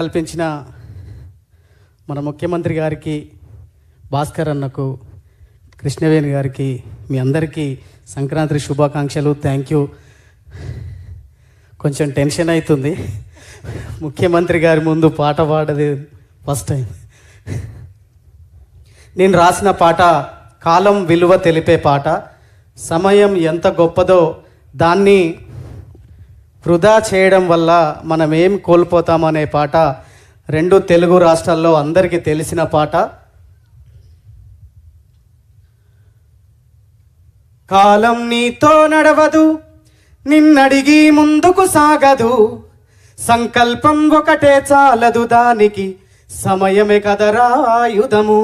కల్పించిన మన ముఖ్యమంత్రి గారికి, భాస్కర్ అన్నకు, కృష్ణవేణి గారికి, మీ అందరికీ సంక్రాంతి శుభాకాంక్షలు. Thank you. కొంచెం టెన్షన్ అవుతుంది, ముఖ్యమంత్రి గారి ముందు పాట పాడది ఫస్ట్ టైం. నేను రాసిన పాట కాలం విలువ తెలిపే పాట. సమయం ఎంత గొప్పదో దాన్ని వృధా చేయడం వల్ల మనం ఏం కోల్పోతామనే పాట. 2 తెలుగు రాష్ట్రాల్లో అందరికీ తెలిసిన పాట. కాలం నీతో నడవదు, నిన్నడిగి ముందుకు సాగదు, సంకల్పం ఒకటే చాలదు దానికి, సమయమే కదరా ఆయుధము,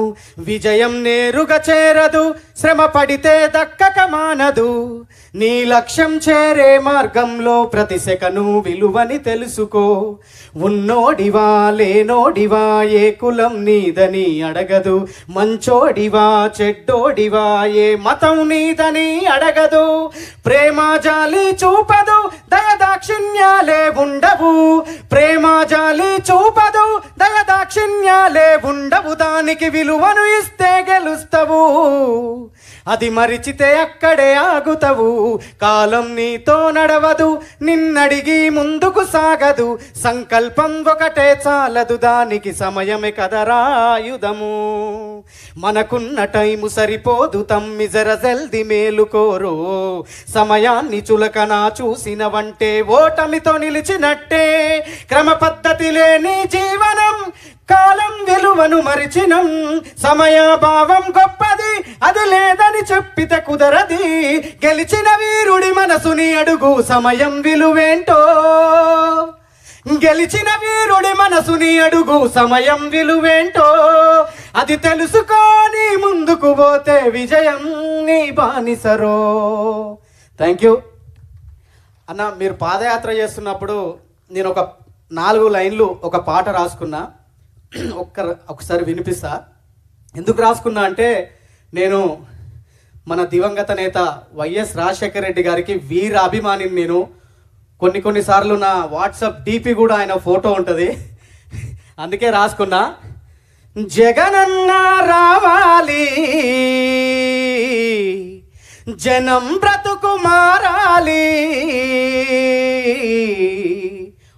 విజయం నేరుగా చేరదు, శ్రమ పడితే దక్కక మానదు, నీ లక్ష్యం చేరే మార్గంలో ప్రతి సెకను విలువని తెలుసుకో, ఉన్నోడివా లేనోడివా ఏ కులం నీదని అడగదు, మంచోడివా చెడ్డోడివా ఏ మతం నీదని అడగదు, ప్రేమ జాలి చూపదు దయదాక్షిణ్యాలే ఉండవు, ప్రేమ జాలి చూపదు దయదాక్షిణ్యాలే ఉండవు, దానికి విలువను ఇస్తే గెలుస్తావు, అది మరిచితే అక్కడే ఆగుతావు, కాలం నీతో నడవదు, నిన్నడిగి ముందుకు సాగదు, సంకల్పం ఒకటే చాలదు దానికి, సమయమే కదరా ఆయుధము, మనకున్న టైము సరిపోదు తమ్మి జర జల్ది మేలుకోరు, సమయాన్ని చులకన చూసినవంటే ఓటమితో నిలిచినట్టే, క్రమ పద్ధతి లేని జీవనం కాలం విలువను మరిచినం, సమయాభావం గొప్పది అది లేదని చెప్పితే కుదరది, గెలిచిన వీరుడి మనసుని అడుగు సమయం విలువేంటో, గెలిచిన వీరుడి మనసుని అడుగు సమయం విలువేంటో, అది తెలుసుకొని ముందుకు పోతే విజయం నీ బానిసరో. థ్యాంక్ యూ అన్న. మీరు పాదయాత్ర చేస్తున్నప్పుడు నేను ఒక 4 లైన్లు ఒక పాట రాసుకున్నా, ఒకసారి వినిపిస్తా. ఎందుకు రాసుకున్నా అంటే, నేను మన దివంగత నేత వైఎస్ రాజశేఖర రెడ్డి గారికి వీర అభిమానిని. నేను కొన్నిసార్లు నా వాట్సాప్ డీపీ కూడా ఆయన ఫోటో ఉంటుంది, అందుకే రాసుకున్నా. జగనన్న రావాలి, జనం బ్రతుకు మారాలి,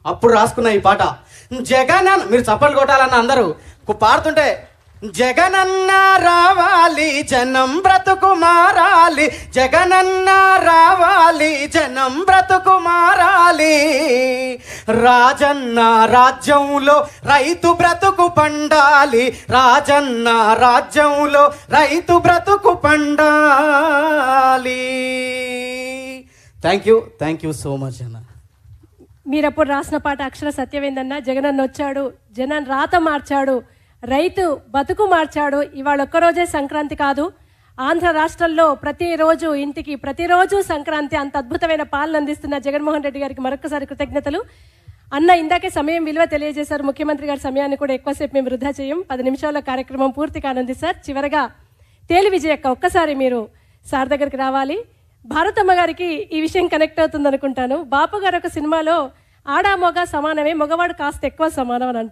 అప్పుడు రాసుకున్నా ఈ పాట. జగనన్న, మీరు చప్పట్లు కొట్టాలన్న అందరూ పాడుతుంటే, జగనన్న రావాలి జనం బ్రతుకు మారాలి, జగనన్న రావాలి జనం బ్రతుకు మారాలి, రాజన్న రాజ్యంలో రైతు బ్రతుకు పండాలి, రాజన్న రాజ్యంలో రైతు బ్రతుకు పండాలి. థ్యాంక్ యూ సో మచ్ అన్న. మీరప్పుడు రాసిన పాట అక్షర సత్యమేందన్న. జగనన్న వచ్చాడు, జనం రాత మార్చాడు, రైతు బతుకు మార్చాడు. ఇవాళ ఒక్కరోజే సంక్రాంతి కాదు, ఆంధ్ర రాష్ట్రంలో ప్రతిరోజు ఇంటికి ప్రతిరోజు సంక్రాంతి. అంత అద్భుతమైన పాలన అందిస్తున్న జగన్మోహన్ రెడ్డి గారికి మరొకసారి కృతజ్ఞతలు. అన్న ఇందాకే సమయం విలువ తెలియజేశారు. ముఖ్యమంత్రి గారి సమయాన్ని కూడా ఎక్కువసేపు మేము వృధా చేయం. 10 నిమిషాల కార్యక్రమం పూర్తి కానుంది సార్. చివరగా తేలి విజయక్క ఒక్కసారి మీరు సార్ దగ్గరికి రావాలి. భారతమ్మ గారికి ఈ విషయం కనెక్ట్ అవుతుంది అనుకుంటాను. బాపు గారు ఒక సినిమాలో ఆడా మగ సమానమే, మగవాడు కాస్త ఎక్కువ సమానం అని అంటారు.